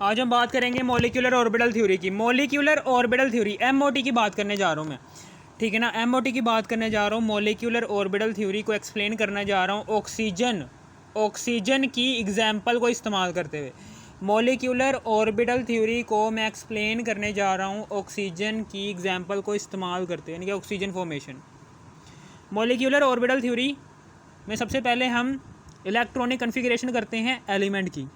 आज हम बात करेंगे मॉलिक्यूलर ऑर्बिटल थ्योरी की। मॉलिक्यूलर ऑर्बिटल थ्योरी एमओटी की बात करने जा रहा हूँ मैं, ठीक है ना। एमओटी की बात करने जा रहा हूँ, मॉलिक्यूलर ऑर्बिटल थ्योरी को एक्सप्लेन करने जा रहा हूँ ऑक्सीजन की एग्जाम्पल को इस्तेमाल करते हुए। मॉलिक्यूलर ऑर्बिटल थ्योरी को मैं एक्सप्लेन करने जा रहा हूँ ऑक्सीजन की एग्जाम्पल को इस्तेमाल करते हुए, यानी कि oxygen formation. Molecular orbital theory में सबसे पहले हम इलेक्ट्रॉनिक कन्फिगरेशन करते हैं एलिमेंट की,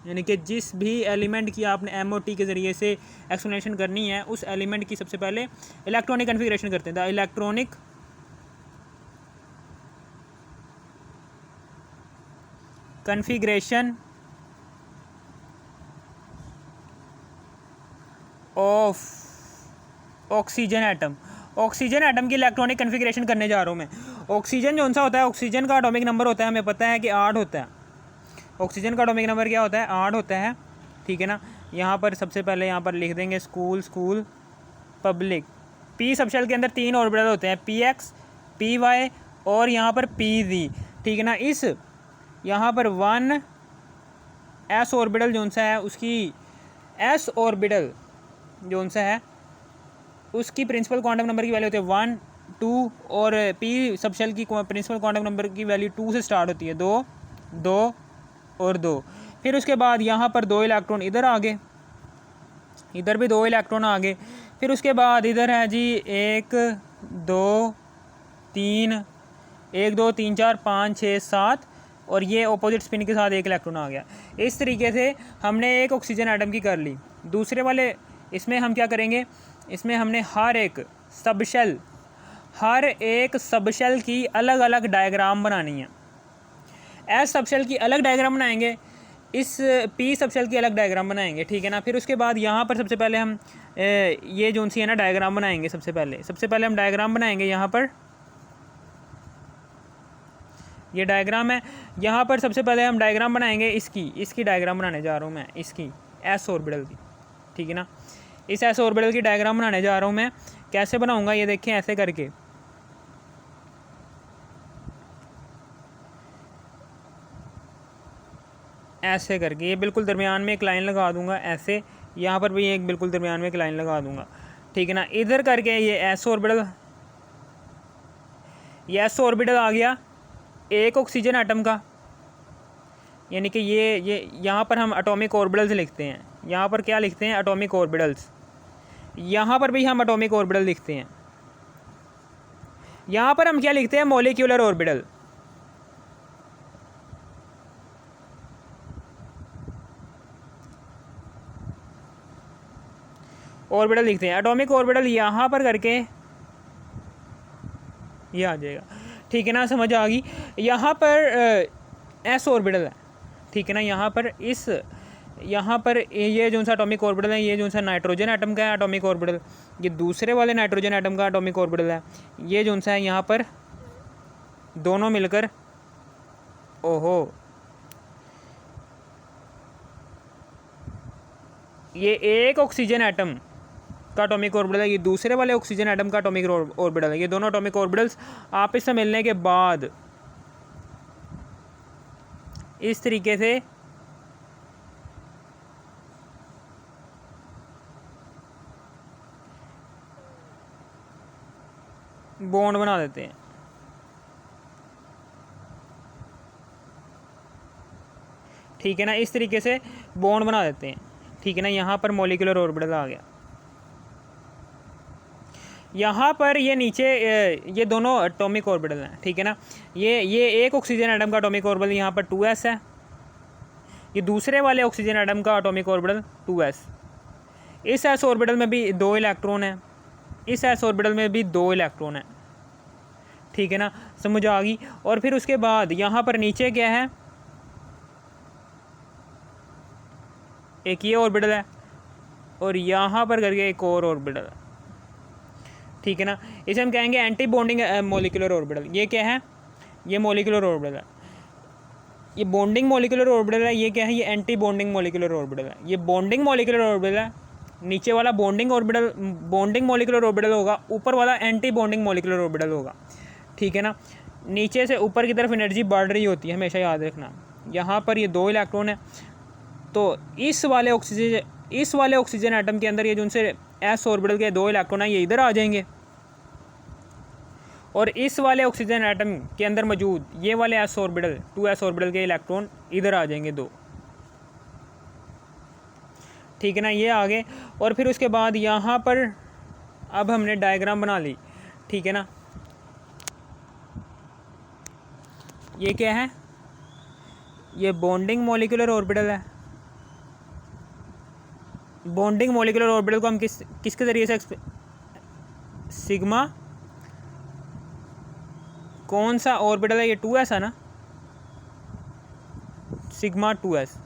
यानी कि जिस भी एलिमेंट की आपने एमओटी के ज़रिए से एक्सप्लेनेशन करनी है उस एलिमेंट की सबसे पहले इलेक्ट्रॉनिक कन्फिगरेशन करते हैं। The electronic configuration of oxygen atom. Oxygen atom की इलेक्ट्रॉनिक कन्फिगरेशन करने जा रहा हूँ मैं। ऑक्सीजन जो सा होता है, ऑक्सीजन का एटॉमिक नंबर होता है, हमें पता है कि 8 होता है। ऑक्सीजन का एटॉमिक नंबर क्या होता है? 8 होता है, ठीक है ना। यहाँ पर सबसे पहले यहाँ पर लिख देंगे स्कूल पब्लिक। पी सबशेल के अंदर 3 ऑर्बिटल होते हैं, PX PY और यहाँ पर PZ, ठीक है ना। इस यहाँ पर 1s ऑर्बिटल जो सा है उसकी s ऑर्बिटल जो सा है उसकी प्रिंसिपल क्वांटम नंबर की वैल्यू होती है 1 2 और P सबशेल की प्रिंसिपल क्वांटम नंबर की वैल्यू 2 से स्टार्ट होती है, 2 2 और 2। फिर उसके बाद यहाँ पर 2 इलेक्ट्रॉन इधर आ गए, इधर भी 2 इलेक्ट्रॉन आ गए। फिर उसके बाद इधर है जी 1 2 3 1 2 3 4 5 6 7 और ये ऑपोजिट स्पिन के साथ 1 इलेक्ट्रॉन आ गया। इस तरीके से हमने एक ऑक्सीजन एटम की कर ली। दूसरे वाले इसमें हम क्या करेंगे, इसमें हमने हर एक सबशेल की अलग अलग डायग्राम बनानी है। एस सबशेल की अलग डायग्राम बनाएंगे, इस पी सबशेल की अलग डायग्राम बनाएंगे, ठीक है ना। फिर उसके बाद यहाँ पर सबसे पहले हम ये जो सी है ना डायग्राम बनाएंगे। सबसे पहले हम डायग्राम बनाएंगे। यहाँ पर ये डायग्राम है, यहाँ पर सबसे पहले हम डायग्राम बनाएंगे इसकी डायग्राम बनाने जा रहा हूँ मैं, इसकी एस ऑर्बिटल की, ठीक है ना। इस एस ऑर्बिटल की डायग्राम बनाने जा रहा हूँ मैं। कैसे बनाऊँगा ये देखें, ऐसे करके ऐसे करके ये बिल्कुल दरमियान में एक लाइन लगा दूंगा ऐसे। यहाँ पर भी एक बिल्कुल दरमियान में एक लाइन लगा दूंगा, ठीक है ना। इधर करके ये एस ऑर्बिटल आ गया एक ऑक्सीजन एटम का, यानी कि ये यहाँ पर हम एटॉमिक ऑर्बिटल्स लिखते हैं। यहाँ पर क्या लिखते हैं? Atomic orbitals. यहाँ पर भी हम एटॉमिक ऑर्बिटल लिखते हैं। यहाँ पर हम क्या लिखते हैं? Molecular orbital. ऑर्बिटल लिखते हैं, एटॉमिक ऑर्बिटल यहाँ पर करके ये आ जाएगा, ठीक है ना। समझ आ गई। यहाँ पर एस ऑर्बिटल है, ठीक है ना। यहाँ पर ये जो सा एटॉमिक ऑर्बिटल है, ये जो सा नाइट्रोजन एटम का है एटॉमिक ऑर्बिटल, ये दूसरे वाले नाइट्रोजन एटम का एटॉमिक ऑर्बिटल है। ये जो सा है यहाँ पर दोनों मिलकर, ओहो, ये एक ऑक्सीजन एटम का एटॉमिक ऑर्बिटल है, ये दूसरे वाले ऑक्सीजन एटम का एटॉमिक ऑर्बिटल है। ये दोनों एटॉमिक ऑर्बिटल्स आपस में मिलने के बाद इस तरीके से बॉन्ड बना देते हैं, ठीक है ना। इस तरीके से बॉन्ड बना देते हैं, ठीक है ना। यहाँ पर मॉलिक्यूलर ऑर्बिटल आ गया। यहाँ पर ये नीचे ये दोनों एटॉमिक ऑर्बिटल हैं, ठीक है ना। ये एक ऑक्सीजन एटम का एटॉमिक ऑर्बिटल यहाँ पर 2s है, ये दूसरे वाले ऑक्सीजन एटम का एटॉमिक ऑर्बिटल 2s। इस s ऑर्बिटल में भी 2 इलेक्ट्रॉन है, इस s ऑर्बिटल में भी 2 इलेक्ट्रॉन है, ठीक है ना। समझ आ गई। और फिर उसके बाद यहाँ पर नीचे क्या है, एक ये ऑर्बिटल है और यहाँ पर करके एक और ऑर्बिटल है, ठीक है ना। इसे हम कहेंगे एंटी बॉन्डिंग मॉलिक्यूलर ऑर्बिटल। ये क्या है? ये मॉलिक्यूलर ऑर्बिटल है, ये बॉन्डिंग मॉलिक्यूलर ऑर्बिटल है। ये क्या है? ये एंटी बॉन्डिंग मॉलिक्यूलर ऑर्बिटल है। ये बॉन्डिंग मॉलिक्यूलर ऑर्बिटल है, नीचे वाला बॉन्डिंग मॉलिक्यूलर ऑर्बिटल होगा, ऊपर वाला एंटी बॉन्डिंग मॉलिक्यूलर ऑर्बिटल होगा, ठीक है ना। नीचे से ऊपर की तरफ एनर्जी बढ़ रही होती है, हमेशा याद रखना। यहाँ पर ये 2 इलेक्ट्रॉन है, तो इस वाले ऑक्सीजन एटम के अंदर ये जो उनसे एस ऑर्बिटल के 2 इलेक्ट्रॉन हैं ये इधर आ जाएंगे, और इस वाले ऑक्सीजन एटम के अंदर मौजूद ये वाले एस ऑर्बिटल 2s ऑर्बिटल के इलेक्ट्रॉन इधर आ जाएंगे 2। ठीक है ना, ये आगे। और फिर उसके बाद यहाँ पर अब हमने डायग्राम बना ली। ठीक है ना, ये क्या है, ये बॉन्डिंग मॉलिक्यूलर ऑर्बिटल है। बॉन्डिंग मॉलिक्यूलर ऑर्बिटल को हम किसके ज़रिए से सिग्मा, कौन सा ऑर्बिटल है, ये 2s है ना, सिग्मा 2s।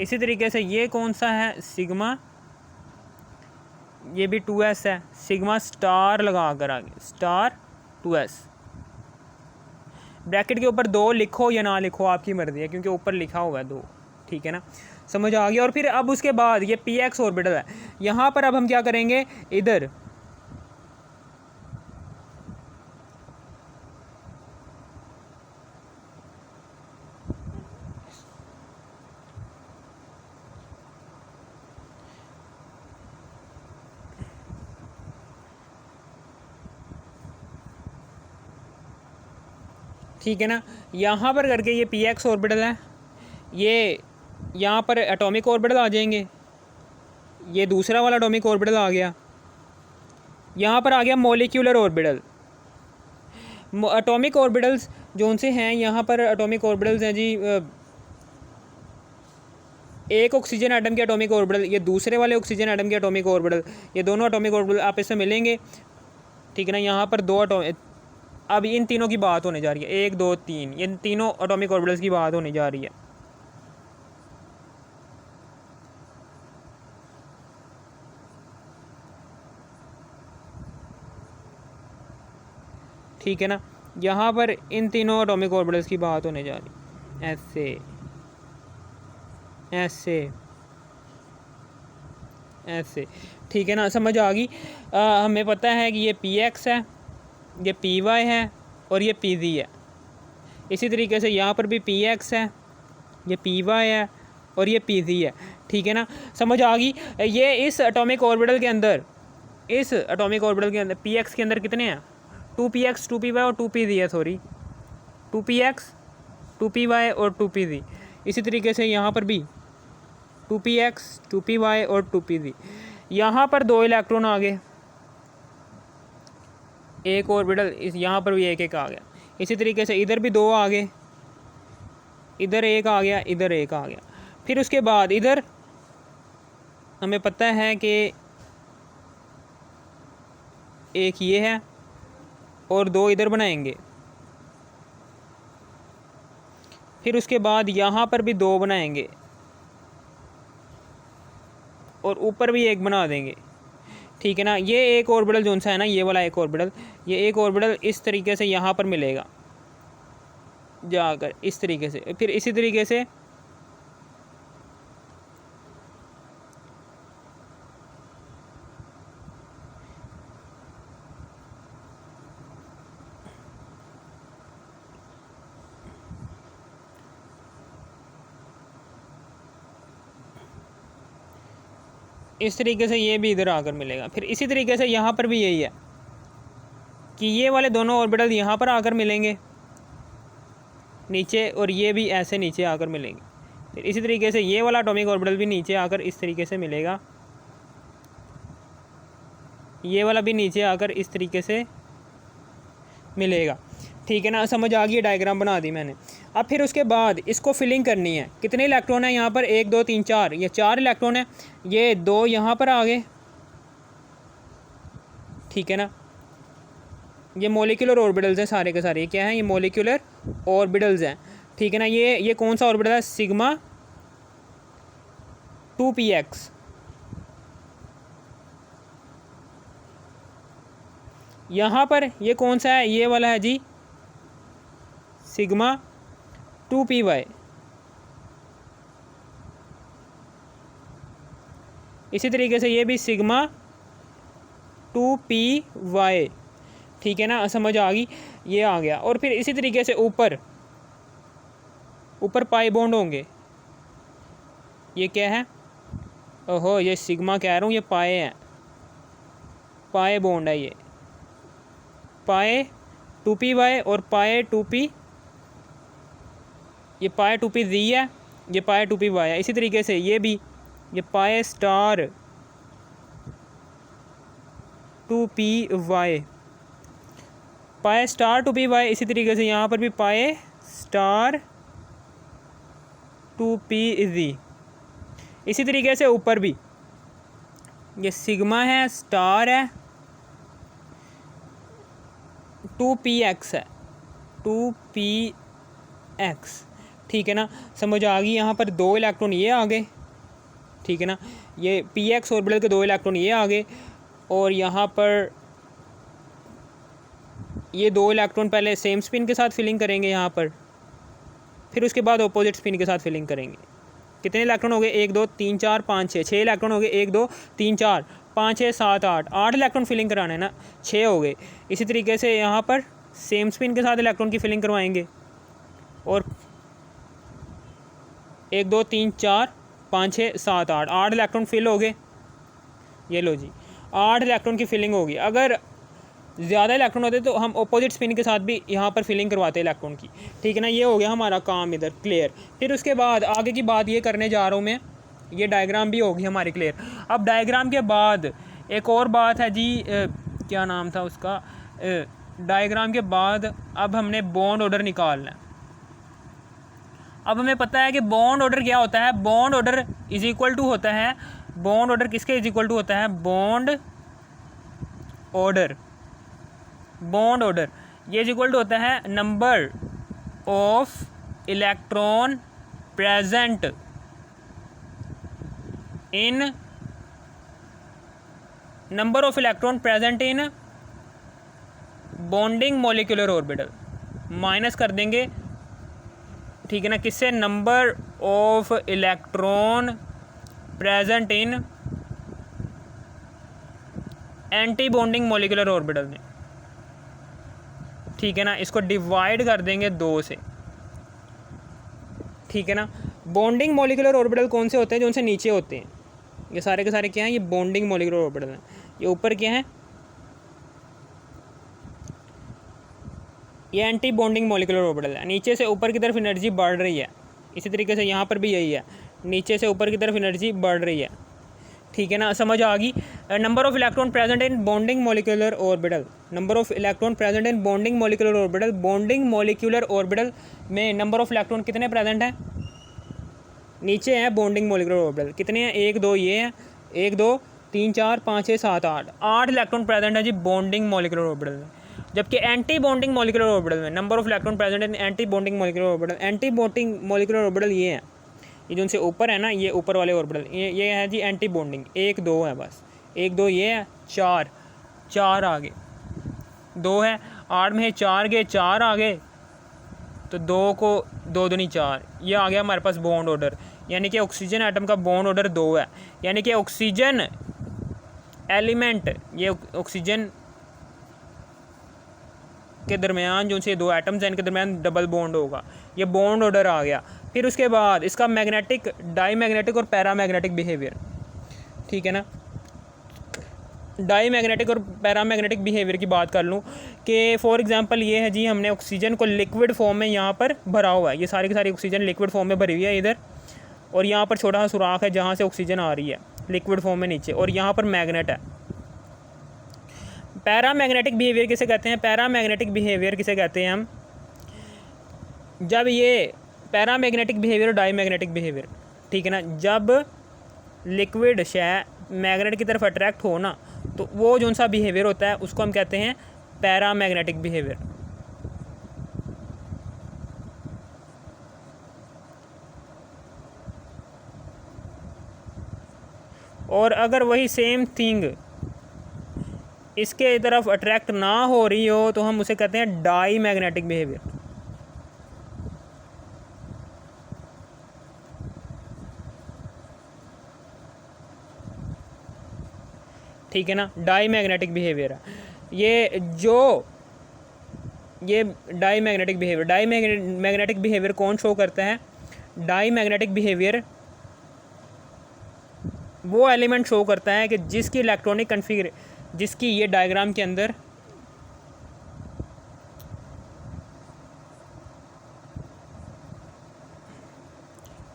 इसी तरीके से ये कौन सा है, सिग्मा, ये भी 2s है, सिग्मा स्टार लगा कर आगे स्टार 2s। ब्रैकेट के ऊपर 2 लिखो या ना लिखो आपकी मर्जी है, क्योंकि ऊपर लिखा हुआ है 2। ठीक है ना, समझ आ गया। और फिर अब उसके बाद ये px ऑर्बिटल है, यहाँ पर अब हम क्या करेंगे, इधर ठीक है ना, यहाँ पर करके ये px ऑर्बिटल है, ये यहाँ पर एटॉमिक ऑर्बिटल आ जाएंगे, ये दूसरा वाला एटॉमिक ऑर्बिटल आ गया, यहाँ पर आ गया मॉलिक्यूलर ऑर्बिटल। एटॉमिक ऑर्बिटल्स जो उनसे हैं, यहाँ पर एटॉमिक ऑर्बिटल्स हैं जी, एक ऑक्सीजन एटम के एटॉमिक ऑर्बिटल, ये दूसरे वाले ऑक्सीजन एटम के एटॉमिक ऑर्बिटल, ये दोनों एटॉमिक ऑर्बिटल आपस में मिलेंगे। ठीक है ना, यहाँ पर 2 एटॉमिक, अब इन तीनों की बात होने जा रही है, 1 2 3, ये तीनों एटॉमिक ऑर्बिटल्स की बात होने जा रही है। ठीक है ना, यहाँ पर इन तीनों एटॉमिक ऑर्बिटल्स की बात होने जा रही है, ऐसे ऐसे ऐसे। ठीक है ना, समझ आ गई। हमें पता है कि ये px है, ये py है और ये pz है। इसी तरीके से यहाँ पर भी px है, ये py है और ये pz है। ठीक है ना, समझ आ गई। ये इस एटॉमिक ऑर्बिटल के अंदर, इस एटॉमिक ऑर्बिटल के अंदर px के अंदर कितने हैं, 2px 2py और 2pz है, सॉरी 2px 2py और 2pz। इसी तरीके से यहाँ पर भी 2px 2py और 2pz। यहाँ पर 2 इलेक्ट्रॉन आ गए, एक ऑर्बिटल, इस यहाँ पर भी एक आ गया। इसी तरीके से इधर भी 2 आ गए, इधर 1 आ गया, इधर 1 आ गया। फिर उसके बाद इधर हमें पता है कि एक ये है और 2 इधर बनाएंगे। फिर उसके बाद यहाँ पर भी 2 बनाएंगे और ऊपर भी 1 बना देंगे। ठीक है ना, ये एक ऑर्बिटल जो सा है ना, ये वाला एक ऑर्बिटल, ये एक ऑर्बिटल इस तरीके से यहाँ पर मिलेगा जाकर, इस तरीके से। फिर इसी तरीके से इस तरीके से ये भी इधर आकर मिलेगा। फिर इसी तरीके से यहाँ पर भी यही है कि ये वाले दोनों ऑर्बिटल यहाँ पर आकर मिलेंगे नीचे, और ये भी ऐसे नीचे आकर मिलेंगे। फिर इसी तरीके से ये वाला एटॉमिक ऑर्बिटल भी नीचे आकर इस तरीके से मिलेगा, ये वाला भी नीचे आकर इस तरीके से मिलेगा। ठीक है ना, समझ आ गई, डायग्राम बना दी मैंने। अब फिर उसके बाद इसको फिलिंग करनी है। कितने इलेक्ट्रॉन है यहाँ पर, 1 2 3 4, ये 4 इलेक्ट्रॉन है, ये 2 यहाँ पर आ गए। ठीक है ना, ये मॉलिक्यूलर ऑर्बिटल्स हैं सारे के सारे, ये क्या है, ये मॉलिक्यूलर ऑर्बिटल्स हैं। ठीक है ना, ये कौन सा ऑर्बिटल है, सिग्मा 2px। यहाँ पर ये कौन सा है, ये वाला है जी सिग्मा 2py। इसी तरीके से ये भी सिग्मा 2py। ठीक है ना, समझ आ गई, ये आ गया। और फिर इसी तरीके से ऊपर पाई बॉन्ड होंगे, ये क्या है, ओहो ये सिग्मा कह रहा हूँ, ये पाए है, पाए बॉन्ड है, ये पाए 2p/, और पाए 2p, ये पाए 2p(z) है, ये पाए 2p(y) है। इसी तरीके से ये भी, ये पाए स्टार 2p(y), पाए स्टार 2p(y), इसी तरीके से यहाँ पर भी पाए स्टार 2p(z), इसी तरीके से ऊपर भी ये सिग्मा है, स्टार है, 2px है, 2px, ठीक है ना। समझ आ गई। यहाँ पर 2 इलेक्ट्रॉन ये आ गए, ठीक है ना, ये px ऑर्बिटल के 2 इलेक्ट्रॉन ये आ गए, और यहाँ पर ये 2 इलेक्ट्रॉन पहले सेम स्पिन के साथ फिलिंग करेंगे यहाँ पर, फिर उसके बाद अपोजिट स्पिन के साथ फिलिंग करेंगे। कितने इलेक्ट्रॉन हो गए, 1 2 3 4 5 6, 6 इलेक्ट्रॉन हो गए, 1 2 3 4 5 6 7 8, 8 इलेक्ट्रॉन फिलिंग कराना है ना, 6 हो गए। इसी तरीके से यहाँ पर सेम स्पिन के साथ इलेक्ट्रॉन की फिलिंग करवाएंगे, और 1 2 3 4 5 6 7 8, 8 इलेक्ट्रॉन फिल हो गए। ये लो जी, 8 इलेक्ट्रॉन की फिलिंग होगी। अगर ज़्यादा इलेक्ट्रॉन होते तो हम अपोजिट स्पिन के साथ भी यहाँ पर फिलिंग करवाते इलेक्ट्रॉन की, ठीक है ना। ये हो गया हमारा काम इधर क्लियर। फिर उसके बाद आगे की बात ये करने जा रहा हूँ मैं, ये डायग्राम भी होगी हमारी क्लियर। अब डायग्राम के बाद एक और बात है जी, क्या नाम था उसका, डायग्राम के बाद अब हमने बॉन्ड ऑर्डर निकालना है। अब हमें पता है कि बॉन्ड ऑर्डर क्या होता है। Bond order is equal to होता है, बॉन्ड ऑर्डर किसके इज इक्वल टू होता है, बॉन्ड ऑर्डर, बॉन्ड ऑर्डर ये इज इक्वल टू होता है number of electron present in, number of electron present in bonding molecular orbital, minus कर देंगे, ठीक है ना, किससे, number of electron present in anti bonding molecular orbital में, ठीक है ना। इसको डिवाइड कर देंगे 2 से, ठीक है ना। बॉन्डिंग मॉलिक्यूलर ऑर्बिटल कौन से होते हैं, जो उनसे नीचे होते हैं, ये सारे के सारे क्या हैं, ये बॉन्डिंग मॉलिक्यूलर ऑर्बिटल हैं। ये ऊपर क्या है, ये एंटी बॉन्डिंग मॉलिक्यूलर ऑर्बिटल है। नीचे से ऊपर की तरफ एनर्जी बढ़ रही है, इसी तरीके से यहाँ पर भी यही है, नीचे से ऊपर की तरफ एनर्जी बढ़ रही है, ठीक है ना। समझ आ गई। Number of electron present in bonding molecular orbital, number of electron present in bonding molecular orbital, bonding molecular orbital में नंबर ऑफ इलेक्ट्रॉन कितने प्रेजेंट हैं, नीचे हैं बॉन्डिंग मॉलिक्यूलर ऑर्बिटल, कितने हैं, 1 2 ये हैं, 1 2 3 4 5 6 7 8, 8 इलेक्ट्रॉन प्रेजेंट है जी बॉन्डिंग मॉलिक्यूलर ऑर्बिटल में। जबकि एंटी बॉन्डिंग मॉलिक्यूलर ऑर्बिटल में number of electron present in anti bonding molecular orbital, anti bonding molecular orbital ये हैं, ये जो उनसे ऊपर है ना, ये ऊपर वाले ऑर्बिटल, ये है जी एंटी बॉन्डिंग, 1 2 है बस, 1 2 ये है, 4 4 आगे 2 है, 8 में 4 गए, 4 आ गए, तो 2 को 2 दूनी 4, ये आ गया हमारे पास बॉन्ड ऑर्डर। यानी कि ऑक्सीजन एटम का बॉन्ड ऑर्डर 2 है, यानी कि ऑक्सीजन एलिमेंट, ये ऑक्सीजन के दरमियान जो से 2 एटम्स हैं, इनके दरमियान डबल बॉन्ड होगा, ये बॉन्ड ऑर्डर आ गया। फिर उसके बाद इसका मैग्नेटिक, डाई मैग्नेटिक और पैरामैग्नेटिक बिहेवियर, ठीक है ना। डाई मैग्नेटिक और पैरामैग्नेटिक बिहेवियर की बात कर लूँ कि फॉर एग्जांपल ये है जी, हमने ऑक्सीजन को लिक्विड फॉर्म में यहाँ पर भरा हुआ है, ये सारी की सारी ऑक्सीजन लिक्विड फॉर्म में भरी हुई है इधर, और यहाँ पर छोटा सा सुराख है जहाँ से ऑक्सीजन आ रही है लिक्विड फॉर्म में नीचे, और यहाँ पर मैग्नेट है। पैरामैग्नेटिक बिहेवियर किसे कहते हैं, पैरामैग्नेटिक बिहेवियर किसे कहते हैं हम, जब ये पैरामैग्नेटिक बिहेवियर और डाईमैग्नेटिक बिहेवियर, ठीक है ना, जब लिक्विड शय मैग्नेट की तरफ अट्रैक्ट हो ना, तो वो जो सा बिहेवियर होता है उसको हम कहते हैं पैरामैग्नेटिक बिहेवियर। और अगर वही सेम थिंग इसके तरफ अट्रैक्ट ना हो रही हो तो हम उसे कहते हैं डाई मैग्नेटिक बिहेवियर, ठीक है ना। डाई मैग्नेटिक बिहेवियर है ये, जो ये diamagnetic behaviour, diamagnetic behaviour कौन शो करता है, डाई मैग्नेटिक बिहेवियर वो एलिमेंट शो करता है कि जिसकी इलेक्ट्रॉनिक जिसकी ये डायग्राम के अंदर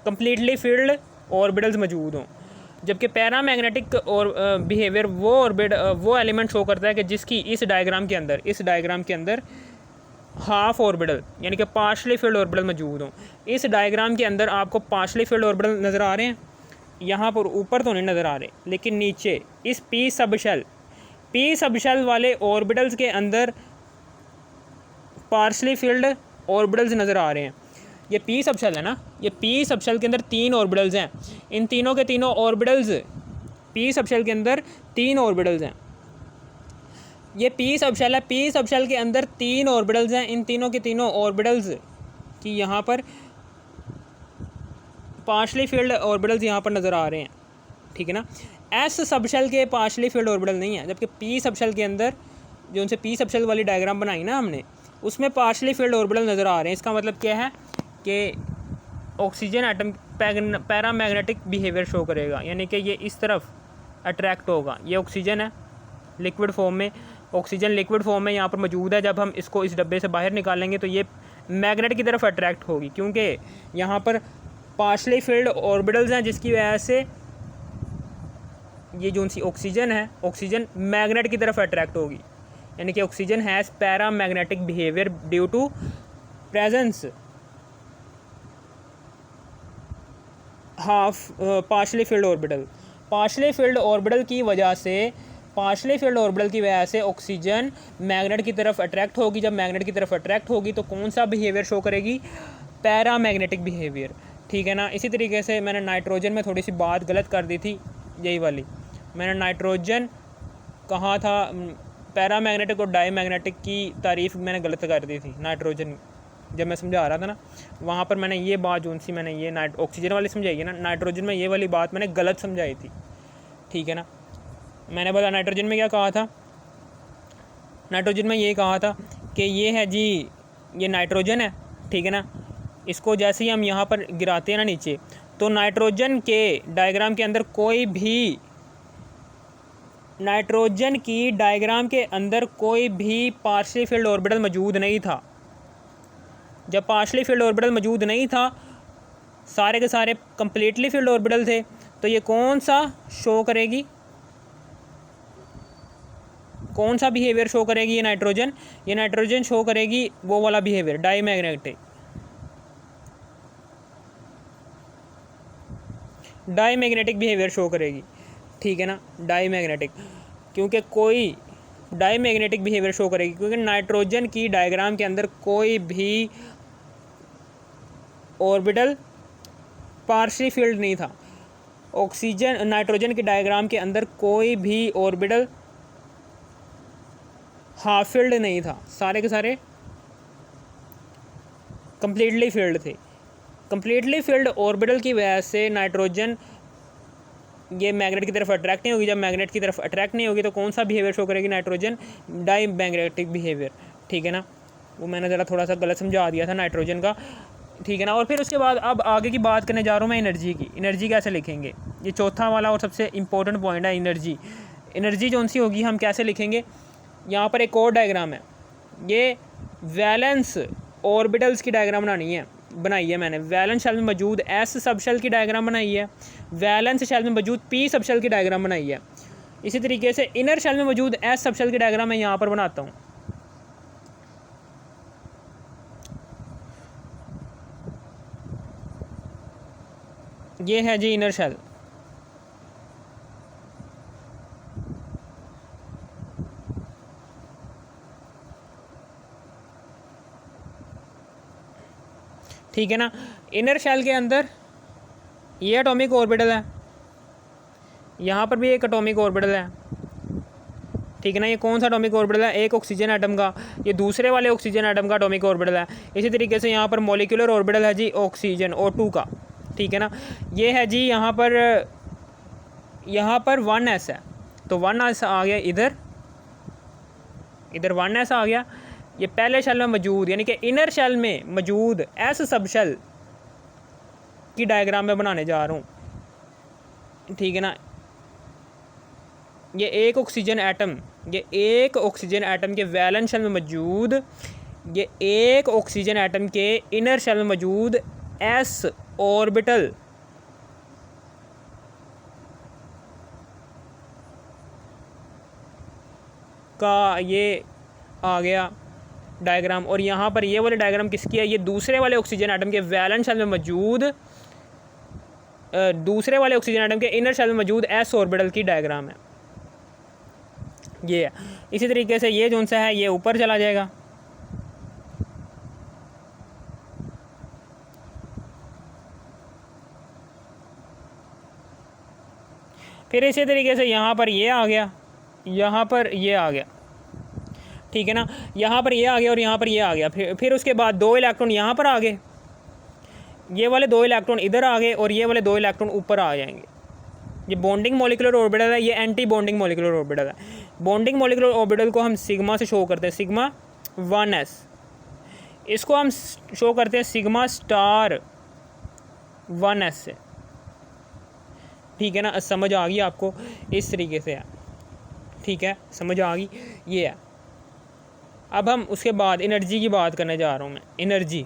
कंप्लीटली फील्ड ऑर्बिटल्स मौजूद हों, जबकि पैरामैग्नेटिक और बिहेवियर वो एलिमेंट शो करता है कि जिसकी इस डायग्राम के अंदर हाफ ऑर्बिटल यानी कि पार्शली फील्ड ऑर्बिटल मौजूद हों। इस डायग्राम के अंदर आपको पार्शली फील्ड ऑर्बिटल नज़र आ रहे हैं, यहाँ पर ऊपर तो नहीं नज़र आ रहे, लेकिन नीचे इस पी सबशेल वाले ऑर्बिटल्स के अंदर पार्शली फील्ड ऑर्बिटल्स नज़र आ रहे हैं। ये पी सबशेल है ना, ये पी सबशेल के अंदर 3 ऑर्बिटल्स हैं। इन तीनों के तीनों ऑर्बिटल्स पी सबशेल के अंदर 3 ऑर्बिटल्स हैं। ये पी सबशेल है, पी सबशेल के अंदर 3 ऑर्बिटल्स हैं। इन तीनों के तीनों ऑर्बिटल्स की यहाँ पर पार्शली फील्ड ऑर्बिटल्स यहाँ पर नज़र आ रहे हैं, ठीक है ना। एस सबशेल के पार्शली फील्ड ऑर्बिटल नहीं है, जबकि पी सबशेल के अंदर जो उनसे पी सबशेल वाली डायग्राम बनाई ना हमने, उसमें पार्शली फील्ड ऑर्बिटल नज़र आ रहे हैं। इसका मतलब क्या है कि oxygen atom paramagnetic behaviour show करेगा, यानी कि ये इस तरफ अट्रैक्ट होगा। ये ऑक्सीजन है लिक्विड फॉर्म में, ऑक्सीजन लिक्विड फॉर्म में यहाँ पर मौजूद है। जब हम इसको इस डब्बे से बाहर निकालेंगे तो ये मैग्नेट की तरफ अट्रैक्ट होगी, क्योंकि यहाँ पर पार्शली फील्ड ऑर्बिटल्स हैं, जिसकी वजह से ये जो सी ऑक्सीजन है, ऑक्सीजन मैग्नेट की तरफ अट्रैक्ट होगी। यानी कि oxygen has paramagnetic behaviour due to presence half partially filled orbital. Partially filled orbital की वजह से ऑक्सीजन मैग्नेट की तरफ अट्रैक्ट होगी। जब मैग्नेट की तरफ अट्रैक्ट होगी तो कौन सा बिहेवियर शो करेगी? पैरामैग्नेटिक बिहेवियर, ठीक है ना। इसी तरीके से मैंने नाइट्रोजन में थोड़ी सी बात गलत कर दी थी, यही वाली मैंने नाइट्रोजन कहा था, पैरामैग्नेटिक और डाईमैग्नेटिक की तारीफ़ मैंने गलत कर दी थी। नाइट्रोजन जब मैं समझा रहा था ना, वहाँ पर मैंने ये बात जो सी मैंने ये ऑक्सीजन वाली समझाई है ना, नाइट्रोजन में ये वाली बात मैंने गलत समझाई थी, ठीक है ना। मैंने बोला नाइट्रोजन में क्या कहा था, नाइट्रोजन में ये कहा था कि ये है जी, ये नाइट्रोजन है, ठीक है ना। इसको जैसे ही हम यहाँ पर गिराते हैं ना नीचे, तो नाइट्रोजन के डायग्राम के अंदर नाइट्रोजन की डायग्राम के अंदर कोई भी पार्शली फील्ड ऑर्बिटल मौजूद नहीं था। जब पार्शली फील्ड ऑर्बिटल मौजूद नहीं था, सारे के सारे कंप्लीटली फील्ड ऑर्बिटल थे, तो ये कौन सा शो करेगी, कौन सा बिहेवियर शो करेगी? ये नाइट्रोजन शो करेगी वो वाला बिहेवियर, डाईमैग्नेटिक बिहेवियर शो करेगी, ठीक है ना। डाईमैग्नेटिक, क्योंकि कोई डाईमैग्नेटिक बिहेवियर शो करेगी क्योंकि नाइट्रोजन की डायग्राम के अंदर कोई भी ऑर्बिटल पार्शली फील्ड नहीं था। नाइट्रोजन की डायग्राम के अंदर कोई भी ऑर्बिटल हाफ फील्ड नहीं था, सारे के सारे कंप्लीटली फील्ड थे। कंप्लीटली फील्ड ऑर्बिटल की वजह से नाइट्रोजन ये मैग्नेट की तरफ अट्रैक्ट नहीं होगी। जब मैग्नेट की तरफ अट्रैक्ट नहीं होगी तो कौन सा बिहेवियर शो करेगी? नाइट्रोजन डाईमैग्नेटिक बिहेवियर, ठीक है ना। वो मैंने ज़रा थोड़ा सा गलत समझा दिया था नाइट्रोजन का, ठीक है ना। और फिर उसके बाद अब आगे की बात करने जा रहा हूँ मैं एनर्जी की। एनर्जी कैसे लिखेंगे? ये चौथा वाला और सबसे इम्पोर्टेंट पॉइंट है एनर्जी। एनर्जी जो सी होगी हम कैसे लिखेंगे? यहाँ पर एक और डायग्राम है, ये वैलेंस ऑर्बिटल्स की डायग्राम बनाई है मैंने। वैलेंस शेल में मौजूद एस सबशेल की डायग्राम बनाई है, वैलेंस शेल में मौजूद पी सबशेल की डायग्राम बनाई है। इसी तरीके से इनर शेल में मौजूद एस सबशेल की डायग्राम मैं यहाँ पर बनाता हूँ। ये है जी इनर शेल, ठीक है ना। इनर शेल के अंदर ये एटॉमिक ऑर्बिटल है, यहाँ पर भी एक एटॉमिक ऑर्बिटल है, ठीक है ना। ये कौन सा एटॉमिक ऑर्बिटल है? एक ऑक्सीजन एटम का, ये दूसरे वाले ऑक्सीजन एटम का एटॉमिक ऑर्बिटल है। इसी तरीके से यहाँ पर मॉलिक्यूलर ऑर्बिटल है जी ऑक्सीजन O2 का, ठीक है ना। ये है जी यहाँ पर 1s है, तो 1s आ गया इधर 1s आ गया। ये पहले शेल में मौजूद यानी कि इनर शेल में मौजूद एस सबशेल की डायग्राम में बनाने जा रहा हूँ, ठीक है ना। ये एक ऑक्सीजन एटम, ये एक ऑक्सीजन एटम के वैलेंस शेल में मौजूद, ये एक ऑक्सीजन एटम के इनर शेल में मौजूद एस ऑर्बिटल का ये आ गया डायग्राम। और यहाँ पर ये वाले डायग्राम किसकी है? ये दूसरे वाले ऑक्सीजन एटम के वैलेंस शेल में मौजूद, दूसरे वाले ऑक्सीजन एटम के इनर शेल में मौजूद एस ऑर्बिटल की डायग्राम है ये है। इसी तरीके से ये जो सा है ये ऊपर चला जाएगा। फिर इसी तरीके से यहाँ पर ये आ गया, यहाँ पर ये आ गया, ठीक है ना, यहाँ पर ये आ गया और यहाँ पर ये आ गया। फिर उसके बाद 2 इलेक्ट्रॉन यहाँ पर आ गए, ये वाले 2 इलेक्ट्रॉन इधर आ गए और ये वाले 2 इलेक्ट्रॉन ऊपर आ जाएंगे। ये बॉन्डिंग मॉलिक्यूलर ऑर्बिटल है, ये एंटी बॉन्डिंग मॉलिक्यूलर ऑर्बिटल है। बॉन्डिंग मॉलिक्यूलर ऑर्बिटल को हम सिग्मा से शो करते हैं, सिग्मा 1s। इसको हम शो करते हैं सिग्मा स्टार 1s से, ठीक है ना। समझ आ गई आपको? इस तरीके से है, ठीक है, समझ आ गई। ये है। अब हम उसके बाद एनर्जी की बात करने जा रहा हूँ मैं। एनर्जी,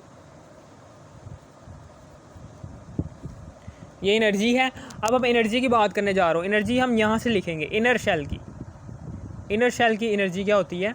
ये एनर्जी है। अब हम एनर्जी की बात करने जा रहा हूँ। एनर्जी हम यहाँ से लिखेंगे, इनर शेल की। इनर शेल की एनर्जी क्या होती है?